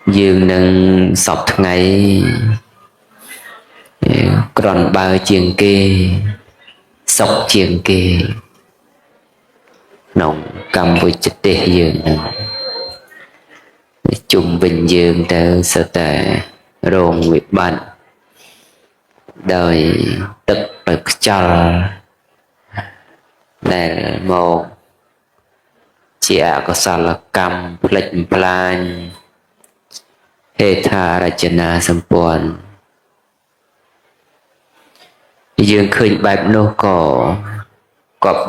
dương nâng sọc ngày còn bao chiền kê sọc chiền kê nồng cầm với chất đề dương nâng chung bình dương tới sở tệ rôn nguyệt bệnh đời tức bực cho là một chị có sao là cầm lệnh plan hệ tha ra chân na sâm buồn dương khơi bạch nô có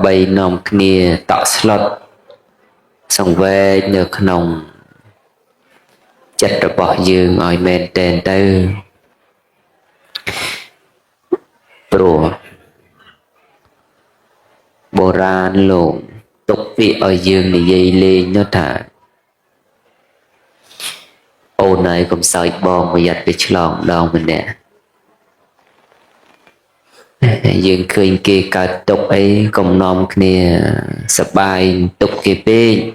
bay nòng kia tạo slot xong về nước nòng chất rồi bỏ dương ở men tên tư pro bồ ra lộn tục vị ở dương này dây lên nó thả ô này cũng soi bom mà giật bị lòng đau mình nè dương khơi kia cả tục ấy cùng nòng kia sập bài tục kia bên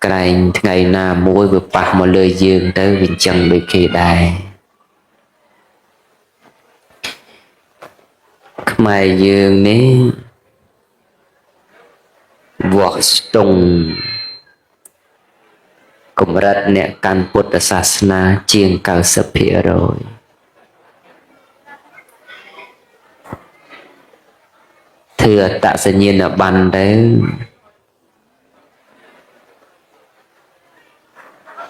cái ngày nào môi vừa bạc một lời dương tới bình chân bị kỳ đài mày dương ní vọt tung cũng rất nè căn bút sát na chiên cao sập phía rồi thừa tạ sẽ nhiên ở ban đấy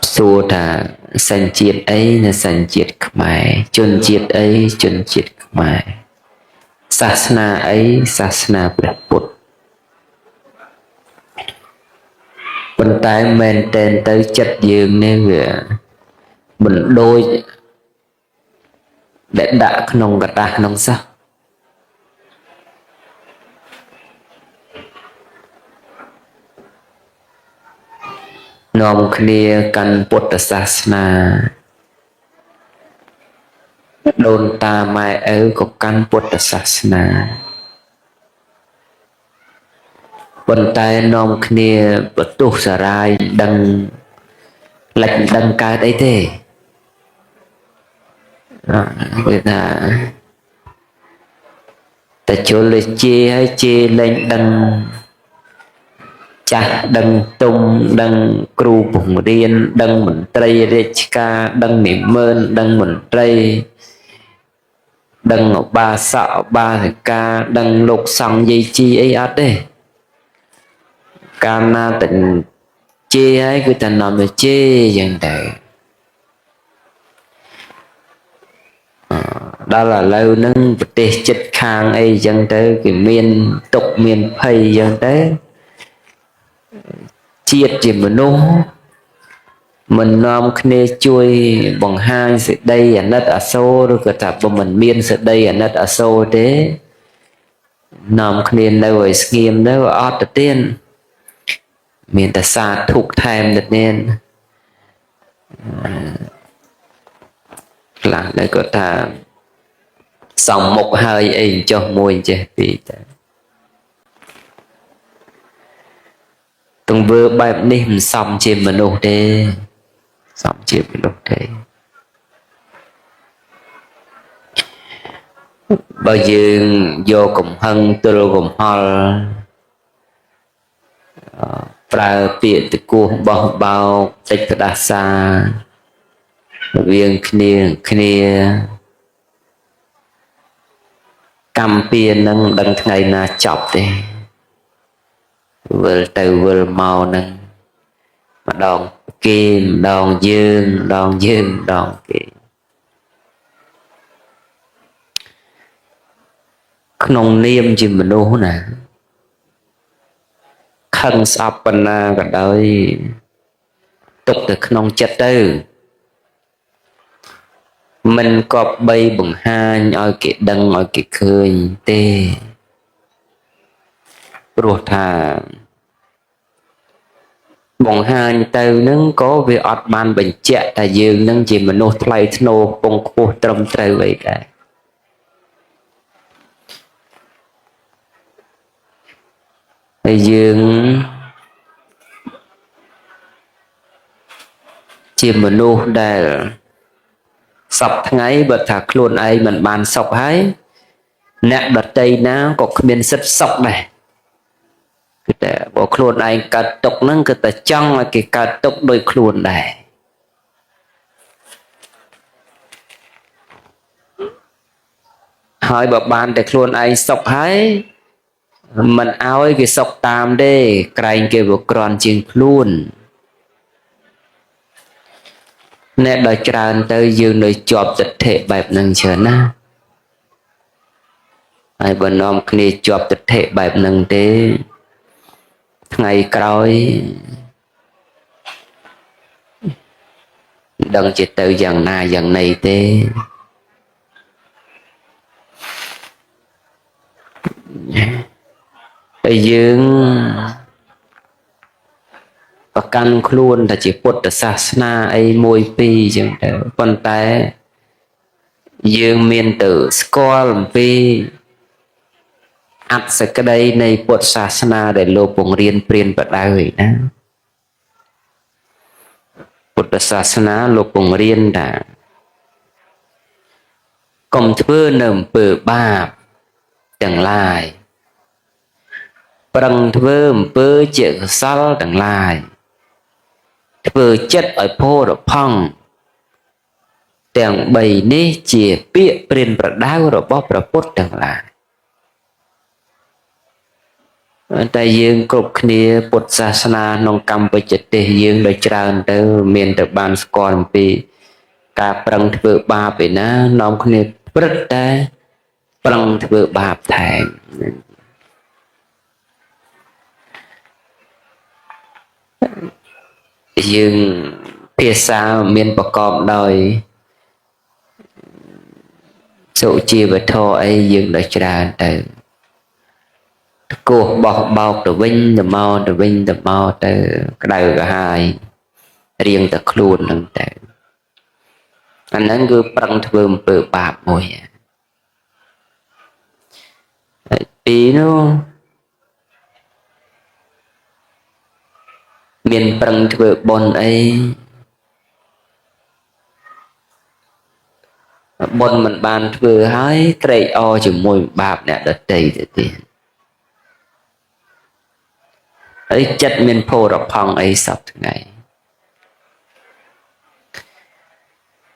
xua thà sanh chiết ấy là sanh chiết khmer chôn chiết ấy chôn chiết khmer sát na ấy sát na bút bên tay men tên tới chất dương nên vừa mình đôi để đã nông gạt ta nông sao nông kia căn bút sát na đồn ta mai ấy có căn bút sát na bên tay nông kia bật tu xà rai đăng lệnh đăng cái đấy thế người ta ta chỗ lên chê hay chê lên đăng chả đăng tung đăng cừu bùng riêng đăng mình tây rê ca đăng niệm mơn đăng mình tây đăng ngọc ba sạo ba thầy ca đăng lục sòng dây chi ấy át đấy ca na tỉnh chê ấy người ta nằm ở chê dân đại đó là lâu nâng vật tế chất khang ấy dân tới cái miền tục miền phây dân tới chiết chỉ mà nô mình nằm khné chui bằng hai sự đây ở đất ở sâu rồi cả tập của mình miên sự đây ở đất ở sâu thế nằm khné đâu rồi nghiêm đâu ở đầu tiên miền ta xa thuộc thêm được nên là đây có ta xong một hơi ấy cho môi chết vì từng vừa bài niệm xong trên mình đâu thế xong trên mình đâu thế bao giờ vô cùng hân tôi cùng hol pra tiện từ cô bao tích đa xa viên kia cầm tiền nâng đằng ngày na chọc đi vừa từ vừa màu nâng mà đòn kim đòn dương đòn kim không niêm gì mình đâu nè khăn sập na cả đời tục từ không chết tư mình có bay bằng hai ở cái đăng ở cái khơi tê rồi thà bằng hai từ nâng có việc ọt ban bệnh trẻ tại dương nâng chỉ mình nô thay nô bông khô trầm trời vậy cả bây dương ជាមនុស្សដែលសពថ្ងៃបើថាខ្លួនឯងមិនបានសុខហើយអ្នកដតីណាក៏គ្មានសិទ្ធិសុខដែរគឺតែបើខ្លួនឯងកើតទុកហ្នឹងគឺតែចង់ឲ្យគេកើតទុកដោយខ្លួនដែរហើយបើបានតែខ្លួនឯងសុខហើយមិនឲ្យគេសុខតាមទេក្រែងគេវាក្រន់ជាងខ្លួនអ្នកដល់ច្រើនទៅយើងនៅជាប់ទិដ្ឋិបែបហ្នឹងច្រើនណាហើយបើនាំគ្នាជាប់ទិដ្ឋិបែបហ្នឹងទេថ្ងៃក្រោយដឹងជាទៅយ៉ាងណាយ៉ាងណីទេហើយយើងប្រកាន់ខ្លួនថាជាពុទ្ធសាសនាអីមួយពីរចឹងទៅប៉ុន្តែយើងមានទៅស្គាល់អំពីអត្ថសេចក្តីនៃពុទ្ធសាសនាដែលលោកពង្រៀនព្រានប្រដៅឯណាពុទ្ធសាសនាលោកពង្រៀនថាកុំធ្វើនៅអំពើបាបទាំងឡាយប្រឹងធ្វើអំពើជាកុសលទាំងឡាយធ្វើចិត្តឲ្យផូរផង់ទាំង3នេះជាពាក្យព្រានប្រដៅរបស់ព្រះពុទ្ធទាំងឡាយតែយើងគ្រប់គ្នាពុទ្ធសាសនាក្នុងកម្ពុជាទេសយើងដោយច្រើនទៅមានតែបានស្គាល់អំពីការប្រឹងធ្វើបាបឯណានាំគ្នាព្រឹត្តតែប្រឹងធ្វើបាបថែមយើងភាសាមានប្រកបដោយសុជីវធម៌អីយើងដោយច្រើនទៅគោះបោះបោកទៅវិញទៅមកទៅវិញទៅមកទៅក្តៅក្រហាយរៀងតែខ្លួនហ្នឹងទៅអាហ្នឹងគឺប្រឹងធ្វើអំពើបាបមួយហើយពីរនោះមានប្រឹងធ្វើបុណ្យអីបុណ្យមិនបានធ្វើហើយត្រេកអរជាមួយបាបអ្នកដទៃទៅទៀតហើយចិត្តមានផូរផង់អីសពថ្ងៃ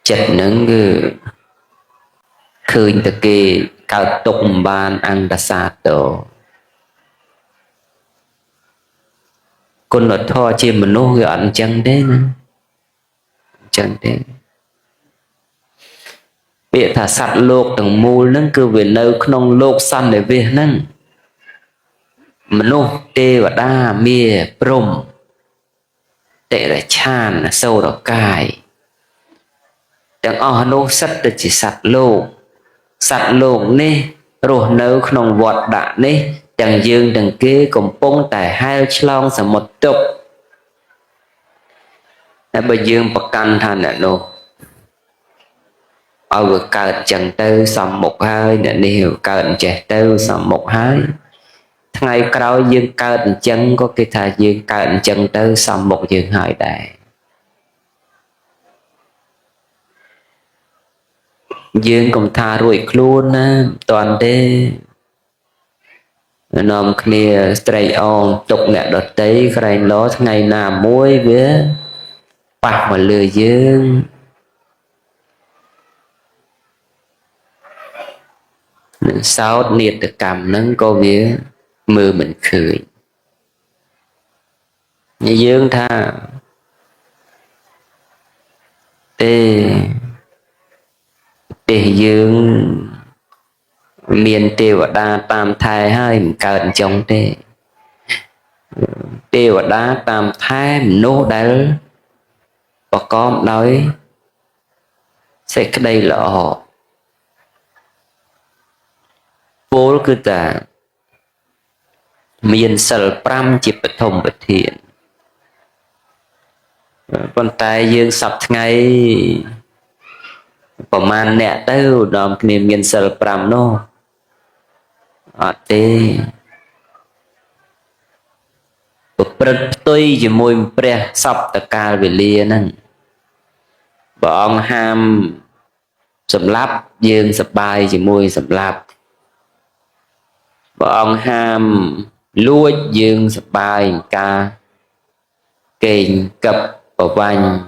ចិត្តហ្នឹងគឺឃើញតែគេកើតទុកមិនបានអន្តសាទរគុណធម៌ជាមនុស្សវាអត់អញ្ចឹងទេណាអញ្ចឹងទេពាក្យថាសត្វលោកទាំងមូលហ្នឹងគឺវានៅក្នុងលោកសន្និវាសហ្នឹងមនុស្សទេវតាមាព្រំតិរច្ឆានសូរកាយទាំងអស់នោះសិតទៅជាសត្វលោកនេះរស់នៅក្នុងវត្តដាក់នេះទាំងយើងទាំងគេកំពុងតែហែលឆ្លងសមុទ្រទុក្ខតែបើយើងប្រកាន់ថាអ្នកនោះឲ្យវាកើតចឹងទៅសំមុខហើយអ្នកនេះកើតអញ្ចេះទៅសំមុខហើយថ្ងៃក្រោយយើងកើតអញ្ចឹងក៏គេថាយើងកើតអញ្ចឹងទៅសំមុខយើងហើយដែរយើងកុំថារួចខ្លួនណាមិនតាន់ទេនាំគ្នាស្ត្រីអងទុកអ្នកដតីក្រែងលោថ្ងៃណាមួយវាប៉ះមកលើយើងនឹងសោតនេតកម្មហ្នឹងក៏វាមើលមិនឃើញយើងថាទេយើងមានទេវតាតាមថែហើយមិនកើតអញ្ចឹងទេទេវតាតាមថែមនុស្សដែលប្រកបដោយសេចក្តីល្អពលគឺថាមានសិល5ជាបឋមប្រធានប៉ុន្តែយើងសពថ្ងៃប្រមាណអ្នកទៅដល់គ្នាមានសិល5នោះអត់ទេប្រព្រឹត្តផ្ទុយជាមួយព្រះសពតកាលវេលាហ្នឹង bà ông ham sầm lấp dương sập bài chỉ môi sầm lấp bà ông ham lúa dương sập bài ca kênh cập bà vanh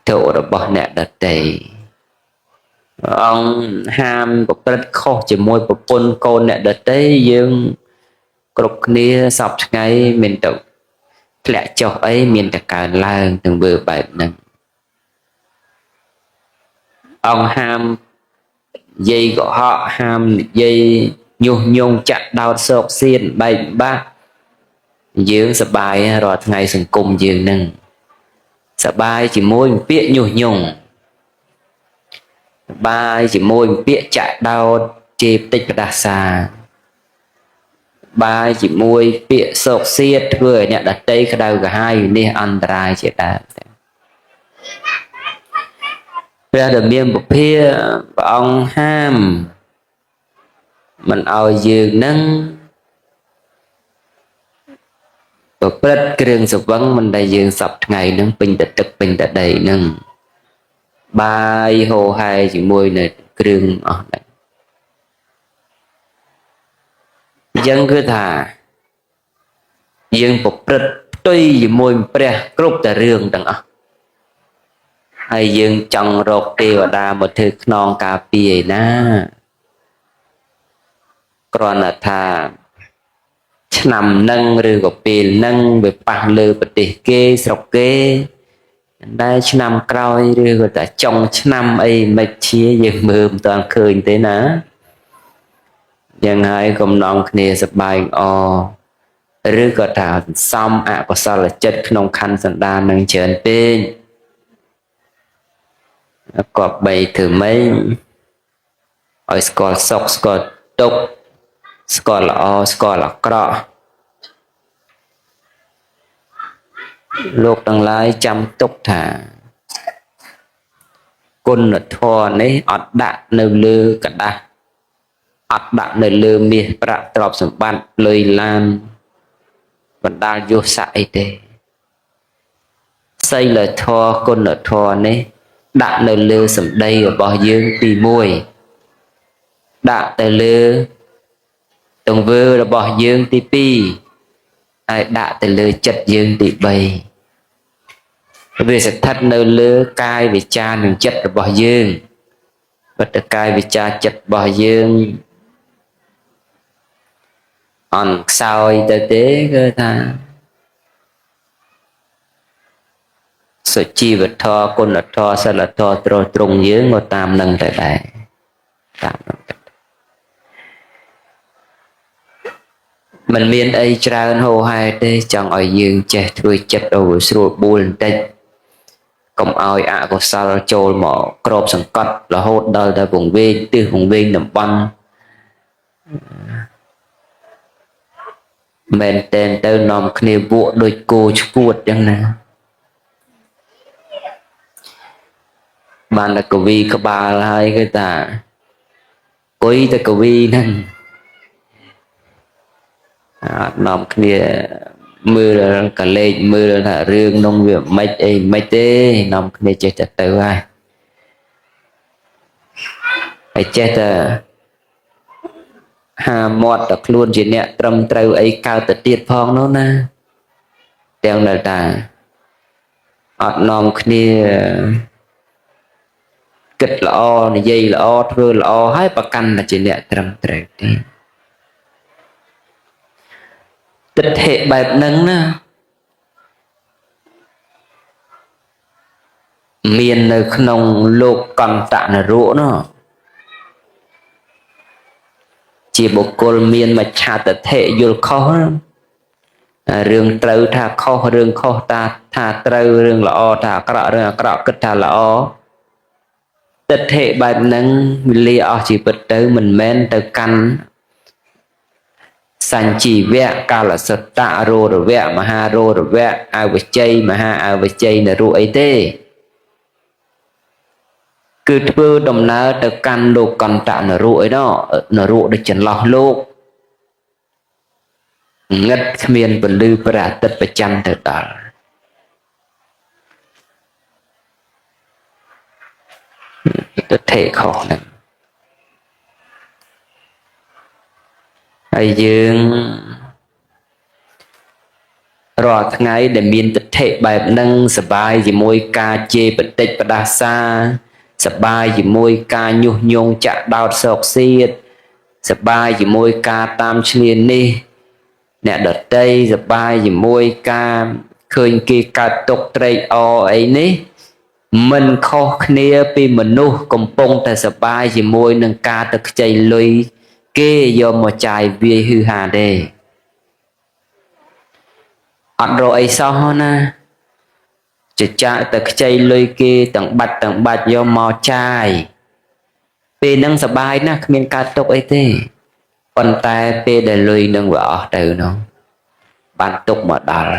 thổ đó bỏ nẹ đặt đầy ông ham có rất khó chỉ môi bà pôn côn nẹ đặt đầy dương cục nia sọc ngay mình tự lẽ cho ấy mình ta cả lang từng bữa bài nâng ông ham dây của họ ham dây nhung nhung chặt đau sọc xiên bài bác dương sập bài rồi ngày sừng cùng dương nâng sập bài chỉ môi biết nhung nhung bài chỉ môi biết chặt đau chịp tích đa xa bài chỉ môi biết sọc xiết vừa nhận đặt đây cái đầu cả hai đi ăn trai chỉ đạt ra được miếng một phía ông ham mình ao dương nâng và rất kêu sập vắng mình đại dương sập ngày nâng bình tật tật bình tật đầy nâng bài hồ hai chỉ môi này kêu ở đây dân cứ thà dương một rất tuy chỉ môi pre group tại rừng đằng ở hay dương chọn rột đi và đa một thứ non cà phê na còn là thà nằm nâng rồi có pin nâng về bằng lư bật đi kê sọc kê đây nằm còi rồi có tại trong năm ấy mệt chia dương mơm toàn khơi thế náยังไงกำลังเนี่ยสบายอ๋อหรือก็ถ้าซ้ำก็สารจัดขนมคันสันดานนั่งเชิญเป็นกอบใบถือไม่ไอ้สกอตซอกสกอตตกสกอตละอสกอตละกระโลกทั้งหลายจำตกถากุนทอนี้อัดดะในลือกระดาอัดดะในลือมีประตรอบสมบัติเลยลานบรรดาโยสายเดxây lời thọ con lời thọ này đã lời lơ sầm đây ở bao dương tì môi đã lời lơ đồng vơ là bao dương tì pi ai đã lời lơ chật dương tì bầy vì sẽ thật lời lơ cai vì cha đừng chật ở bao dương và cai vì cha chật bao dương on sao tới tế cơ ta sự chi vật thọ con là thọ sẽ là thọ rồi trùng dưới ngôi tam nâng tại đây tam nâng mình miền ấy tràn hồ hai đây chẳng ở dương trẻ thui chất đầu rồi buồn tết cộng ai của sao trôi mỏ crop sừng cắt là hốt đời tại vùng bên từ vùng bên nằm băng mình tên tới nằm kia bộ đôi cô chuột chẳng nào bạn là cầu vi các bà là hai cái ta quý ta cầu vi nên nằm kia mưa là cả lên mưa là riêng nông nghiệp mấy tê nằm kia chết thật tự ai phải chết hà mọt được luôn chỉ nè trầm trâu ấy cao tự tiệt phong nó nè đeo là ta nằm kia kịch lọ này dây lọ thưa lọ hai bà canh là chỉ nè trầm trâu tích hệ bài nâng nè miền nơi nông lục còn tạ là rỗ nó chỉ bộ cô miền mà cha tích hệ vô khó rừng trâu thà khó rừng khó ta thà trâu rừng lọ thà cọ kịch thà lọ tích hệ bài nâng li chỉ bật tới mình men tới căn sanh chỉ vẽ cao là sật tạ rô rồi vẽ mà ha rô rồi vẽ ai với chơi mà ha ai với chơi là rô ấy tê cứ thưa đồng nào tới căn đồ còn tạ là rô ấy đó là rô được chân lọt lô ngất miền và lưu bà tật và chăm thật đó ទិដ្ឋិខុសហ្នឹងហើយយើងរាល់ថ្ងៃដែលមានទិដ្ឋិបែបហ្នឹងសបាយជាមួយការជេរបតិចផ្ដាសាសបាយជាមួយការញុះញង់ចាក់ដោតសោកសៀតសបាយជាមួយការតាមឈ្លាននេះអ្នកដតីសបាយជាមួយការឃើញគេកើតទុកត្រេកអរអីនេះមិនខុសគ្នាពីមនុស្សកំពុងតែសបាយជាមួយនឹងការទៅខ្ចីលុយគេយកមកចាយវាយហឺហាទេអត់រកអីសោះណាចចាក់ទៅខ្ចីលុយគេទាំងបាច់យកមកចាយពេលហ្នឹងសបាយណាស់គ្មានកើតទុកអីទេប៉ុន្តែពេលដែលលុយនឹងវាអស់ទៅនោះបានទុកមកដល់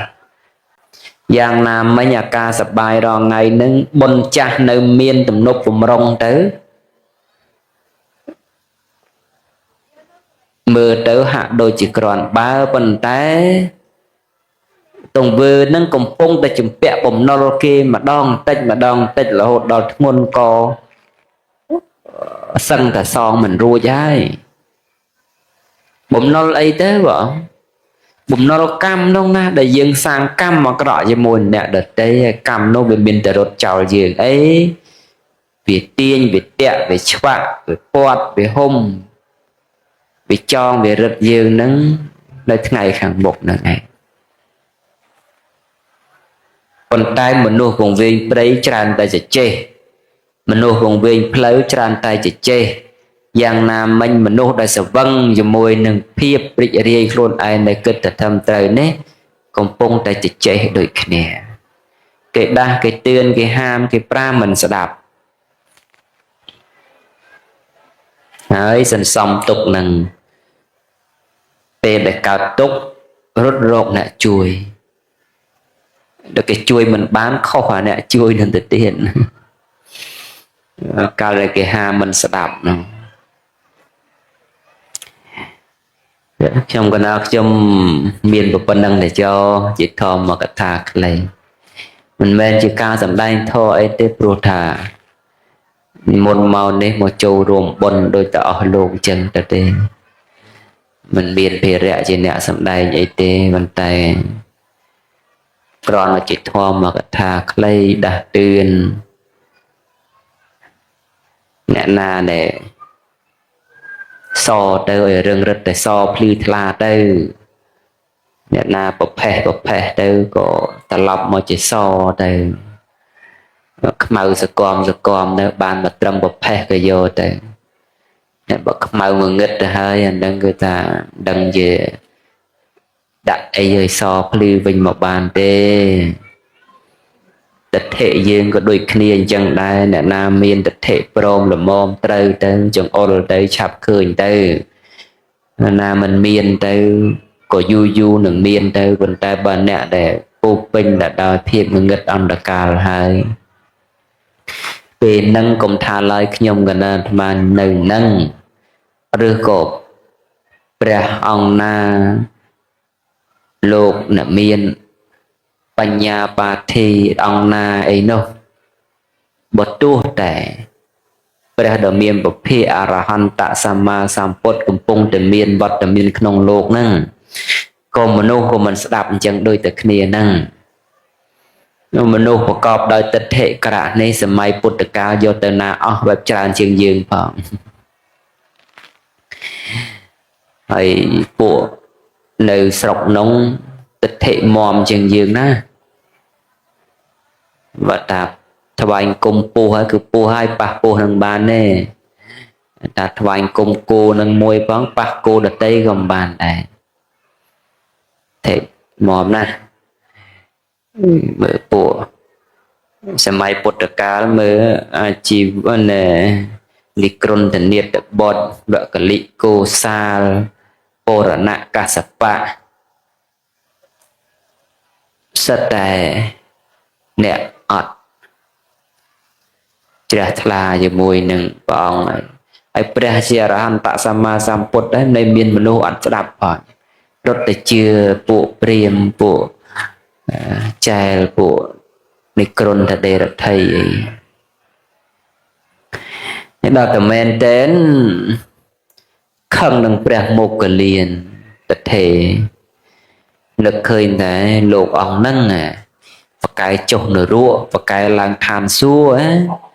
យ៉ាងណាមិញអាការសបាយរងថ្ងៃហ្នឹងបុណ្យចាស់នៅមានទំនប់បំរុងទៅមើលទៅហាក់ដូចជាក្រាន់បើប៉ុន្តែទង្វើនឹងកំពុងតែជំពាក់បំណុលគេម្ដងតិចរហូតដល់ធ្ងន់ក៏សឹងតែសងមិនរួចហើយបំណុលអីទៅបងបំណុលកម្មនោះណាដែលយើងសាងកម្មអាក្រក់ជាមួយអ្នកដទៃហើយកម្មនោះវាមានតែរត់ចោលយើងអីវាទាញវាតាក់វាឆ្វាក់វាពាត់វាហុំវាចងវារឹតយើងនឹងនៅថ្ងៃខាងមុខហ្នឹងឯងប៉ុន្តែមនុស្សវង្វេងព្រៃច្រើនតែចេះមនុស្សវង្វេងផ្លូវច្រើនតែចេះយ៉ាងណាមិញមនុស្សដែលស្វឹងជាមួយនឹងភាពរីករាយខ្លួនឯងនៅគិតតែត្រឹមត្រូវនេះកំពុងតែចេះដូចគ្នាគេដាស់គេទឿនគេហាមគេប្រាមមិនស្ដាប់ហើយសន្សំទុកនឹងពេលដែលកើតទុករត់រកអ្នកជួយដល់គេជួយមិនបានខុសអាអ្នកជួយនឹងទៅទៀតកាលដែលគេហាមិនស្ដាប់នោះខ្ញុំកណាខ្ញុំមានប៉ុណ្្នឹងតែជាធម្មកថាខ្លីមិនមែនជាការសម្ដែងធម៌អីទេព្រោះថាមុនមកនេះមកចូលរួមបុណ្យដោយតែអស់លោកអញ្ចឹងទៅទេមិនមានភារៈជាអ្នកសម្ដែងអីទេប៉ុន្តែគ្រាន់តែជាធម៌មកថាខ្លីដាស់តឿនអ្នកណាដែលសទៅឲ្យរឹងរឹតតែសភ្លឺថ្លាទៅអ្នកណាប្រផេះទៅក៏ត្រឡប់មកជាសទៅខ្មៅសកមនៅបានមកត្រឹមប្រផេះក៏យកទៅតែបើខ្មៅងងឹតទៅហើយអានឹងគឺថាដឹងជាដាក់អីឲ្យសភ្លឺវិញមកបានទេទិដ្ឋិយើងក៏ដូចគ្នាអញ្ចឹងដែរអ្នកណាមានទិដ្ឋិព្រមល្មមត្រូវទៅចង្អុលទៅឆាប់ឃើញទៅអ្នកណាមិនមានទៅក៏យូរនឹងមានទៅប៉ុន្តែបើអ្នកដែលពោពេញទៅដោយភាពងងឹតអន្តកាលហើយពេលហ្នឹងកុំថាឡើយខ្ញុំកណាអាត្មានៅនឹងឬក៏ព្រះអង្គណាលោកអ្នកមានបញ្ញាបាធិអង្គណាអីនោះបើទោះតែព្រះដ៏មានពភៈអរហន្តសម្មាសម្ពុទ្ធកំពុងតែមានវត្តមានក្នុងលោកហ្នឹងក៏មនុស្សក៏មិនស្ដាប់អញ្ចឹងដូចតែគ្នាហ្នឹងមនុស្សប្រកបដោយទិដ្ឋិក្រៈនេះសម័យពុទ្ធកាលយកទៅណាអស់បែបច្រើនជាងយើងផងហើយពួកនៅស្រុកនោះទិដ្ឋិមមជាងយើងណាវត្តថាថ្វាយគុំពោះហើយគឺពោះហើយប៉ះពោះនឹងបានទេតែថ្វាយគុំគោនឹងមួយផងប៉ះគោដតីក៏មិនបានដែរទេមមណាស់មើលពួកសម័យពុទ្ធកាលមើលអាជីវនិក្រន្តនិតបុត្រវកលិកោសាលពរណកសបៈសិតតែអ្នកអត់ជ្រះថ្លាជាមួយនឹងព្រះអង្គហើយព្រះជាអរហន្តសម្មាសម្ពុទ្ធដែរនៅមានមនុស្សអត់ស្ដាប់អត់រត់ទៅជឿពួកព្រាហ្មណ៍ពួកចែលពួកនិក្រន្តដេរដ្ឋីអី ដល់តែមែនតែនខឹងនឹងព្រះមុគលានតថេនឹកឃើញតែលោកអង្គហ្នឹងបកែចុះនរកបកែឡើងឋានសួគ៌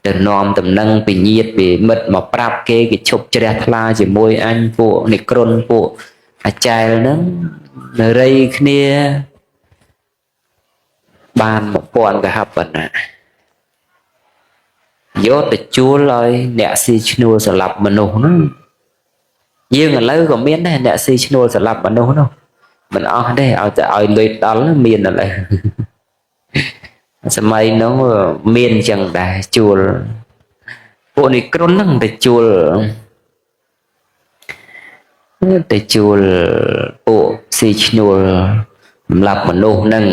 ទៅនាំដំណឹងពីញាតិពីមិត្តមកប្រាប់គេឈប់ជ្រះថ្លាជាមួយអញពួកនិក្រុនពួកអាចែលហ្នឹងនរីគ្នាបាន1000កហបណៈយកទៅជួលឲ្យអ្នកស៊ីឈ្នួលស្លាប់មនុស្សហ្នឹងយើងឥឡូវក៏មានដែរអ្នកស៊ីឈ្នួលស្លាប់មនុស្សនោះមិនអស់ទេឲ្យតែឲ្យលុយដល់មានឥឡូវសម័យនោះមានអញ្ចឹងដែរជួលពួកនេះក្រុនហ្នឹងទៅជួលពួកស៊ីឈ្នួលសម្រាប់មនុស្សហ្នឹង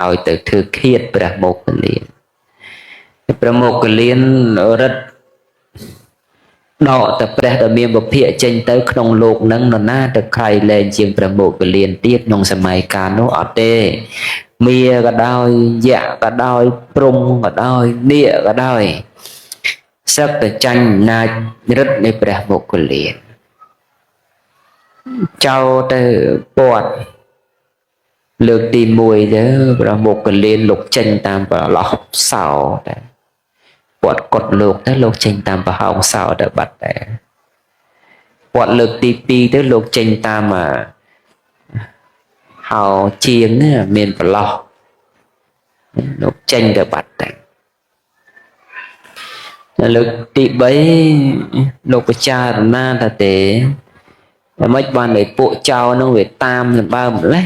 ឲ្យទៅធ្វើឃាតព្រះមុគលានព្រះមុគលានរត់ដកតែព្រះដែលមានពភៈចេញទៅក្នុងលោកហ្នឹងនរណាទៅក្រៃលែងជាងព្រះមុគលានទៀតក្នុងសម័យកាលនោះអត់ទេមាក៏ដោយយៈក៏ដោយព្រំក៏ដោយនាគក៏ដោយសឹកតែចាញ់អំណាចរិទ្ធនៃព្រះមុគលានចោលទៅពាត់លើកទី1ទៅព្រះមុគលានលោកចេញតាមប្រឡោះសោតែពាត់កត់លោកទៅលោកចេញតាមប្រហោងសោទៅបាត់ដែរពាត់លើកទី2ទៅលោកចេញតាមហៅជាងមានប្រឡោះលោកចេញទៅបាត់ដែរលើកទី3លោកពិចារណាថាទេតែមិនបានឲ្យពួកចៅនឹងវាតាមនឹងបើម្លេះ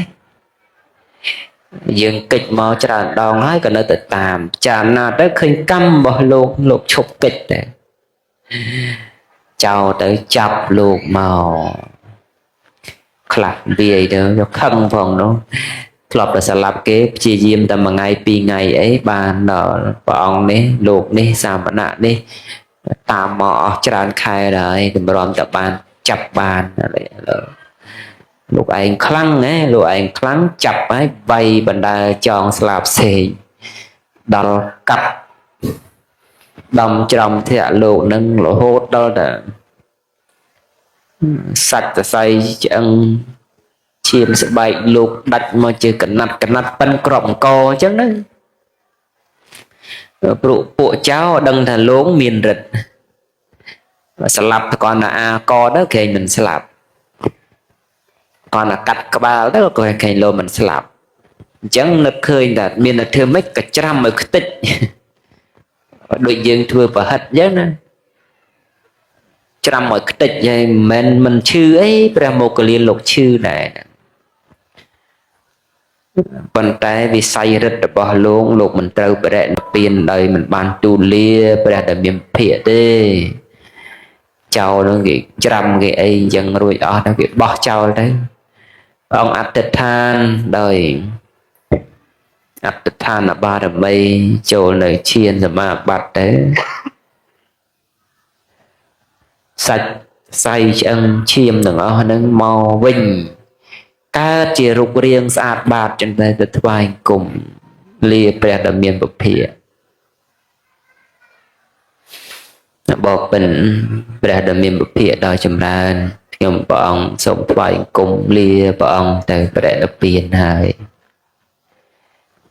យើងកិច្ចមកច្រើនដងហើយក៏នៅតែតាមចារណាទៅឃើញកម្មរបស់លោកឈប់កិច្ចតែចៅទៅចាប់លោកមកខ្លះវាយទៅយកខឹងផងនោះធ្លាប់តែស្លាប់គេព្យាយាមតែមួយថ្ងៃពីរថ្ងៃអីបានដល់ព្រះអង្គនេះលោកនេះសាមណៈនេះតាមមកអស់ច្រើនខែហើយតម្រាំតែបានចាប់បានលោកឯងខ្លាំងលោកឯងខ្លាំងចាប់ហើយវាយបណ្ដាចងស្លាបផ្សេងដល់កាប់ដំច្រំធាក់លោកនឹងរហូតដល់តែសាច់សរសៃឆ្អឹងឈាមស្បែកលោកដាច់មកជាកណាត់ប៉ិនក្របអង្គអញ្ចឹងណាព្រោះពួកចៅដឹងថាលោកមានរិទ្ធស្លាប់តែគាត់ណាអាកទៅគេមិនស្លាប់គាត់ណាកាត់ក្បាលទៅក៏គេលោកមិនស្លាប់អញ្ចឹងនឹកឃើញថាមានតែធ្វើម៉េចក៏ច្រាំឲ្យខ្ទេចដូចយើងធ្វើប្រហិតអញ្ចឹងណាច្រាំឲ្យខ្ទេចហើយមិនឈឺអីព្រះមុគលានលោកឈឺដែរប៉ុន្តែវិស័យរិទ្ធរបស់លោកមិនត្រូវបរិណិព្វានដោយមិនបានទូលាព្រះដែលមានភិក្ខទេចោលនឹងគេច្រាំគេអីអញ្ចឹងរួចអស់ទៅគេបោះចោលទៅព្រះអង្គអធិដ្ឋានដោយអធិដ្ឋានបារមីចូលនៅឈានសមាបត្តិទៅសាច់សៃឆ្អឹងឈាមទាំងអស់ហ្នឹងមកវិញកើតជារូបរាងស្អាតបាតចឹងទៅថ្វាយគុំលាព្រះដែលមានពភៈបបិនព្រះដែលមានពភៈដល់ចម្រើនខ្ញុំព្រះអង្គសូមថ្វាយគុំលាព្រះអង្គទៅបរិនិព្វានហើយ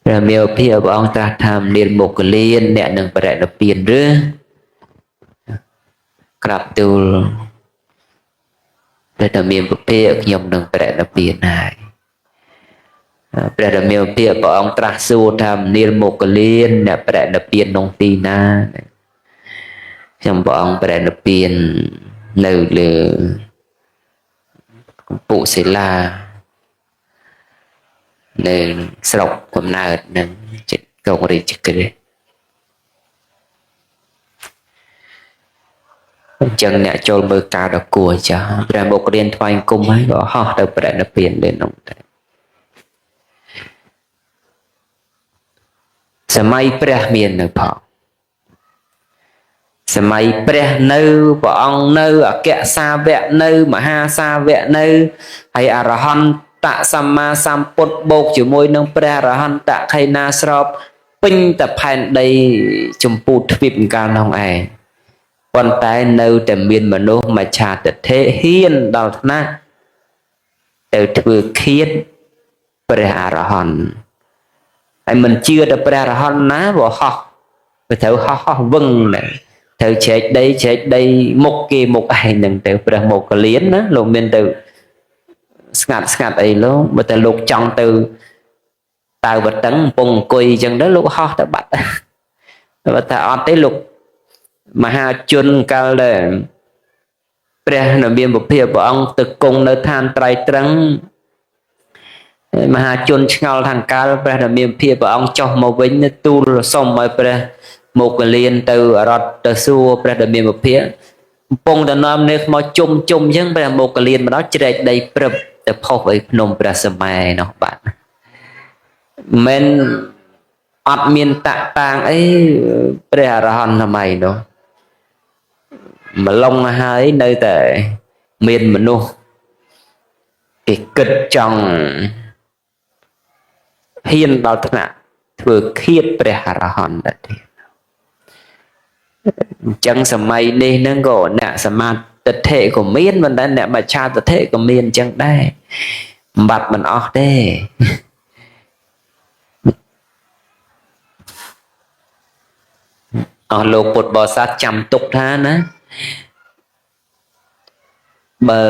ព្រះមានពភៈព្រះអង្គត្រាស់ថានាលមុគលានអ្នកនឹងបរិនិព្វានឬក្រាបទូលព្រះដែលមានពភៈខ្ញុំនឹងបរិនិព្វានហើយព្រះដែលមានពភៈព្រះអង្គត្រាស់សួរថានាលមុគលានអ្នកបរិនិព្វានក្នុងទីណាខ្ញុំព្រះអង្គបរិនិព្វាននៅលើកំពូលសិលានៅស្រុកកំណើតនឹងចិត្តក្រុងរាជក្រឹសអញ្ចឹងអ្នកចូលមើលការដ៏គួរចាស់ព្រះមុខរៀនថ្វាយគុំហើយក៏ហោះទៅបរិនិព្វានលើនោះដែរសម័យព្រះមាននៅផងសម័យព្រះនៅព្រះអង្គនៅអគ្គសាវកនៅមហាសាវកនៅហើយអរហន្តសម្មាសម្ពុទ្ធបូកជាមួយនឹងព្រះអរហន្តខៃណាស្របពេញតែផែនដីចម្ពោះទ្វីបកាលនោះឯង ប៉ុន្តែនៅតែមានមនុស្សមច្ឆាទិដ្ឋិហ៊ានដល់ថ្នាក់ទៅធ្វើឃាតព្រះអរហន្តហើយមិនជឿដល់ព្រះអរហន្តណាបើហោះទៅត្រូវហោះវឹងណាត្រូវជ្រែកដីមុខគេមុខឯងនឹងទៅព្រះមោគលានណាលោកមានទៅស្ងាត់អីលោកបើតែលោកចង់ទៅតើវតឹងកំពុងអង្គុយអញ្ចឹងទៅលោកហោះទៅបាត់បើតែអត់ទេលោកមហាជនកាលដែលព្រះនមានពភាព្រះអង្គទៅគង់នៅឋានត្រៃត្រឹងមហាជនឆ្ងល់ខាងកាលព្រះនមានពភាព្រះអង្គចុះមកវិញទូលសុំឲ្យព្រះមោគលានទៅរត់ទៅសួរព្រះនមានពភាកំពុងតែនាំនេះមកជុំអញ្ចឹងព្រះមោគលានមកដល់ជ្រែកដីព្រឹបទៅផុសឲ្យភ្នំព្រះសម័យនោះបាទមិនអត់មានតាក់តាងអីព្រះអរហន្តថ្មីនោះម្លងហើយនៅតែមានមនុស្សគេគិតចង់ហ៊ានដល់ថ្នាក់ធ្វើឃាតព្រះអរហន្តទៅទៀតអញ្ចឹងសម័យនេះហ្នឹងក៏អ្នកសមាទិដ្ឋិក៏មានប៉ុន្តែអ្នកមច្ឆាទិដ្ឋិក៏មានអញ្ចឹងដែរមិនបាត់មិនអស់ទេអស់លោកពុទ្ធបរិស័ទចាំទុកថាណាបើ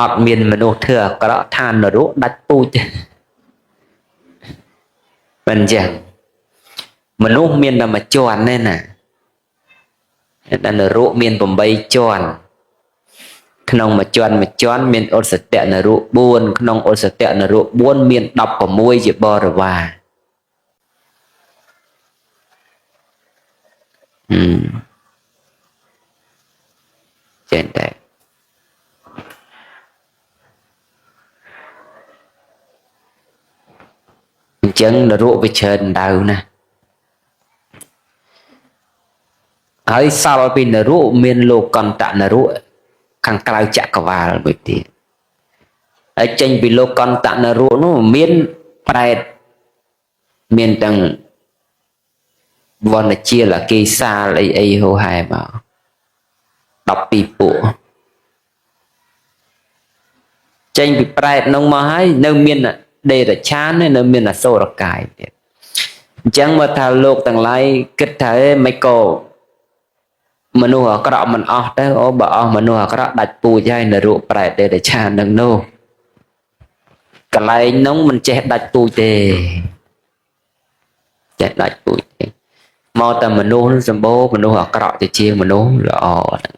អត់មានមនុស្សធ្វើអាក្រក់ឋាននរកដាច់ពូជទេមិនអញ្ចឹងមនុស្សមានតែមួយជាន់ទេណាតែនរកមាន8ជាន់ក្នុងមួយជាន់មានឧសតនរក4ក្នុងឧសតនរក4មាន16ជាបរិវារចេះតែអញ្ចឹងនរកវាច្រើនដៅណាហើយសល់ពីនរកមានលោកន្តនរកខាងក្រៅចក្រវាលមួយទៀតហើយចេញពីលោកន្តនរកនោះមានប្រែតមានទាំងវណ្ណជាលកេសាលអីហូហែមក12ពួកចេញពីប្រែតនោះមកហើយនៅមានដេរឆាននៅមានអសូរកាយទៀតអញ្ចឹងមកថាលោកទាំងឡាយគិតថាមិនក៏មនុស្សអាក្រក់មិនអស់ទៅអូបើអស់មនុស្សអាក្រក់ដាច់ពូជហើយនរកប្រែតដេរឆាននឹងនោះកន្លែងនោះមិនចេះដាច់ពូជទេចេះដាច់ពូជទេមកតែមនុស្សសម្បូរមនុស្សអាក្រក់ទៅជាមនុស្សល្អហ្នឹង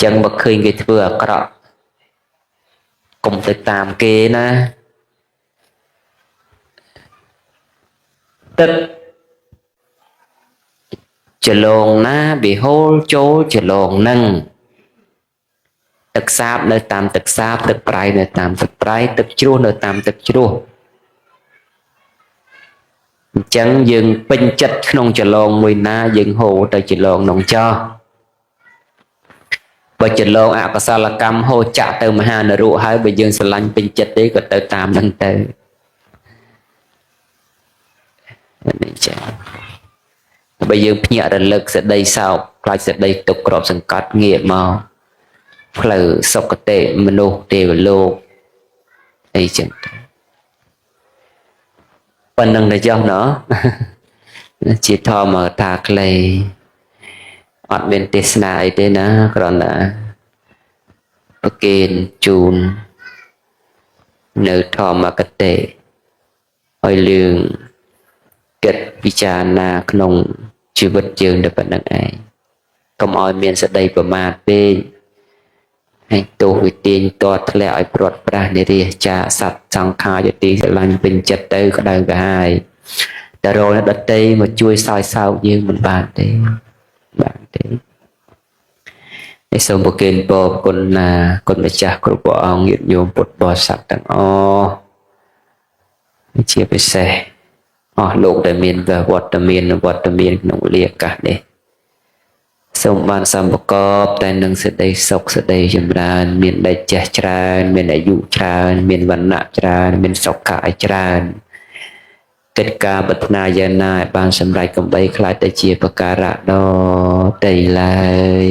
ចឹងបើឃើញគេធ្វើអាក្រក់កុំទៅតាមគេណាទឹកចលងណាវាហូរចូលចលងនឹងទឹកសាបនៅតាមទឹកសាបទឹកប្រៃនៅតាមទឹកប្រៃទឹកជ្រោះនៅតាមទឹកជ្រោះអញ្ចឹងយើងពេញចិត្តក្នុងចលងមួយណាយើងហូរទៅចលងនោះចោះបើចលងអកុសលកម្មហូរចាក់ទៅមហានរកហើយបើយើងស្រឡាញ់ពេញចិត្តទេក៏ទៅតាមនឹងទៅនេះចឹងបើយើងភ្ញាក់រលឹកសេចក្តីសោកខ្លាចសេចក្តីទុក្ខក្របសង្កត់ងាកមកផ្លូវសុគតិមនុស្សទេវលោកអីចឹងប៉ុណ្្នឹងទៅចុះណោះជាធម្មតាខ្លីអត់មានទេសនាអីទេណាគ្រាន់តែប្រគេនជូននៅធម្មកតេឲ្យលឿងគិតពិចារណាក្នុងជីវិតយើងតែប៉ុណ្្នឹងឯងកុំឲ្យមានសេចក្តីប្រមាទពេកហើយទោសវិទាញតធ្លាក់ឲ្យព្រាត់ប្រាសនិរាចាសត្វសង្ខារយទីស្រឡាញ់ពេញចិត្តទៅក្តៅក្រហាយតែរលដតីមកជួយសោយសោកយើងមិនបានទេបានទេសូមប្រគេនពរគុណណាគុណម្ចាស់គ្រប់ព្រះអង្គញាតិញោមពុទ្ធបរិស័ទទាំងអស់ជាពិសេសអស់លោកដែលមានវត្តមានក្នុងលាឱកាសនេះសូមបានសម្បកបតែនឹងសេចក្តីសុខសេចក្តីចម្រើនមានដេចចេះច្រើនមានអាយុច្រើនមានវណ្ណៈច្រើនមានសុខៈច្រើន កិច្ចការបថ្នាយ៉ាងណាឲ្យបានសម្រេចកំបីខ្លាចតែជាប្រការៈដតីឡើយ